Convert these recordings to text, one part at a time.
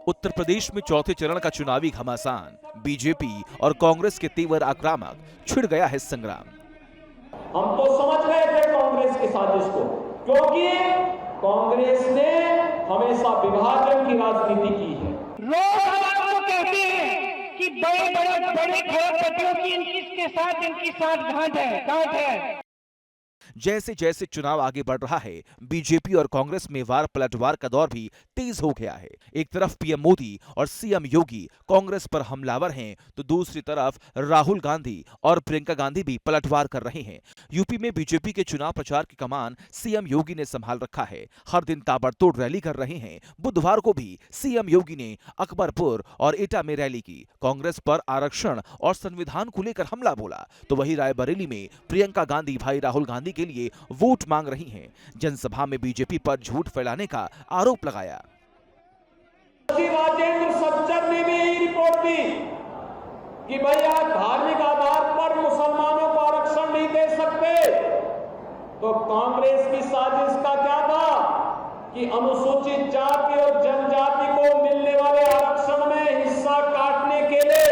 उत्तर प्रदेश में चौथे चरण का चुनावी घमासान, बीजेपी और कांग्रेस के तीव्र आक्रामक, छिड़ गया है संग्राम। हम तो समझ गए थे कांग्रेस की साजिश को, क्योंकि कांग्रेस ने हमेशा विभाजन की राजनीति की है। लोग आपको कहते हैं कि बड़े खरबपतियों की इनके साथ गांठ है। जैसे जैसे चुनाव आगे बढ़ रहा है, बीजेपी और कांग्रेस में वार पलटवार का दौर भी तेज हो गया है। एक तरफ पीएम मोदी और सीएम योगी कांग्रेस पर हमलावर हैं, तो दूसरी तरफ राहुल गांधी और प्रियंका गांधी भी पलटवार कर रहे हैं। यूपी में बीजेपी के चुनाव प्रचार की कमान सीएम योगी ने संभाल रखा है। हर दिन ताबड़तोड़ रैली कर रहे हैं। बुधवार को भी सीएम योगी ने अकबरपुर और एटा में रैली की। कांग्रेस पर आरक्षण और संविधान को लेकर हमला बोला, तो वही रायबरेली में प्रियंका गांधी भाई राहुल गांधी के लिए वोट मांग रही हैं। जनसभा में बीजेपी पर झूठ फैलाने का आरोप लगाया। राजेंद्र सज्जन ने भी यही रिपोर्ट दी कि भैया धार्मिक आधार पर मुसलमानों को आरक्षण नहीं दे सकते। तो कांग्रेस की साजिश का क्या था कि अनुसूचित जाति और जनजाति को मिलने वाले आरक्षण में हिस्सा काटने के लिए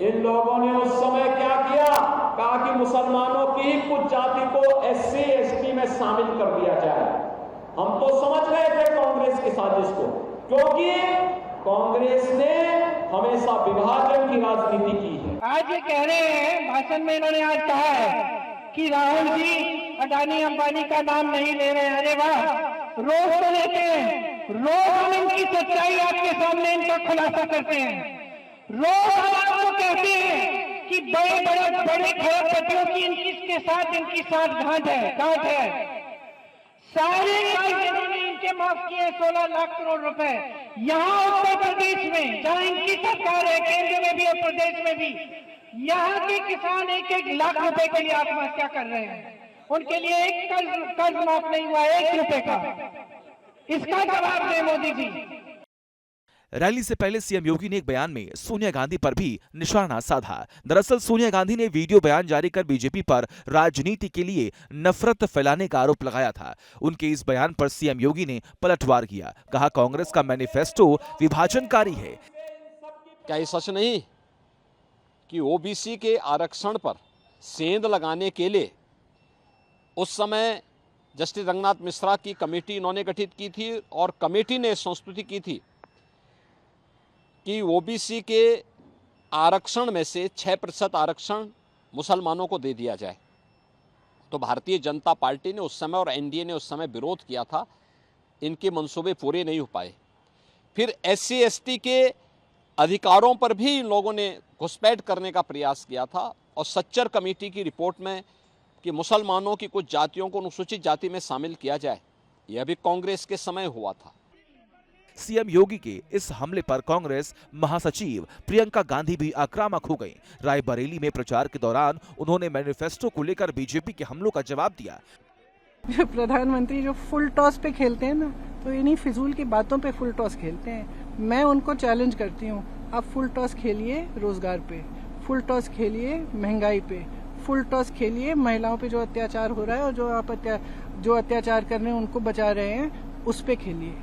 इन लोगों ने उस समय क्या किया, कहा कि मुसलमानों की ही कुछ जाति को एससी एसटी में शामिल कर दिया जाए। हम तो समझ गए थे कांग्रेस की साजिश को, क्योंकि कांग्रेस ने हमेशा विभाजन की राजनीति की है। आज ये कह रहे हैं, भाषण में इन्होंने आज कहा है कि राहुल जी अडानी अंबानी का नाम नहीं ले रहे हैं। अरे वाह, रोज तो लेते हैं, रोज हम इनकी सच्चाई आपके सामने इनका खुलासा करते हैं। रोज हम आपको कहते हैं कि बड़े खरबपतियों की इनके साथ गांठ है। सारे कर्ज इन्होंने इनके माफ किए 16 लाख करोड़ रुपए। यहाँ उत्तर प्रदेश में जहाँ इनकी सरकार है, केंद्र में भी और प्रदेश में भी, यहाँ के किसान 1-1 लाख रुपए के लिए आत्महत्या कर रहे हैं। उनके लिए एक कर्ज माफ नहीं हुआ 1 रुपए का। इसका जवाब दें मोदी जी। रैली से पहले सीएम योगी ने एक बयान में सोनिया गांधी पर भी निशाना साधा। दरअसल सोनिया गांधी ने वीडियो बयान जारी कर बीजेपी पर राजनीति के लिए नफरत फैलाने का आरोप लगाया था। उनके इस बयान पर सीएम योगी ने पलटवार किया। कहा, कांग्रेस का मैनिफेस्टो विभाजनकारी है। क्या ये सच नहीं कि ओबीसी के आरक्षण पर सेंध लगाने के लिए उस समय जस्टिस रंगनाथ मिश्रा की कमेटी इन्होंने गठित की थी और कमेटी ने संस्तुति की थी कि ओबीसी के आरक्षण में से 6% आरक्षण मुसलमानों को दे दिया जाए। तो भारतीय जनता पार्टी ने उस समय और एनडीए ने उस समय विरोध किया था। इनके मंसूबे पूरे नहीं हो पाए। फिर एससी एसटी के अधिकारों पर भी इन लोगों ने घुसपैठ करने का प्रयास किया था और सच्चर कमेटी की रिपोर्ट में कि मुसलमानों की कुछ जातियों को अनुसूचित जाति में शामिल किया जाए, यह भी कांग्रेस के समय हुआ था। सीएम योगी के इस हमले पर कांग्रेस महासचिव प्रियंका गांधी भी आक्रामक हो गईं। रायबरेली में प्रचार के दौरान उन्होंने मैनिफेस्टो को लेकर बीजेपी के हमलों का जवाब दिया। प्रधानमंत्री जो फुल टॉस पे खेलते हैं ना, तो इन्हीं फिजूल की बातों पे फुल टॉस खेलते हैं। मैं उनको चैलेंज करती हूँ, आप फुल टॉस खेलिए रोजगार पे, फुल टॉस खेलिए महंगाई पे, फुल टॉस खेलिए महिलाओं पे जो अत्याचार हो रहा है और जो अत्याचार कर रहे हैं उनको बचा रहे हैं, उस पे खेलिए।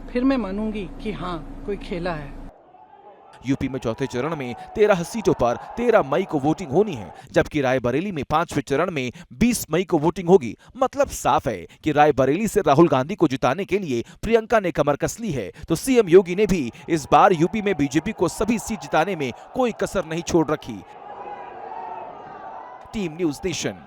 फिर मैं मानूंगी कि हाँ, कोई खेला है। यूपी में चौथे चरण में 13 सीटों पर 13 मई को वोटिंग होनी है, जबकि रायबरेली में 5वें चरण में 20 मई को वोटिंग होगी। मतलब साफ है कि रायबरेली से राहुल गांधी को जिताने के लिए प्रियंका ने कमर कस ली है, तो सीएम योगी ने भी इस बार यूपी में बीजेपी को सभी सीट जिताने में कोई कसर नहीं छोड़ रखी। Team news nation.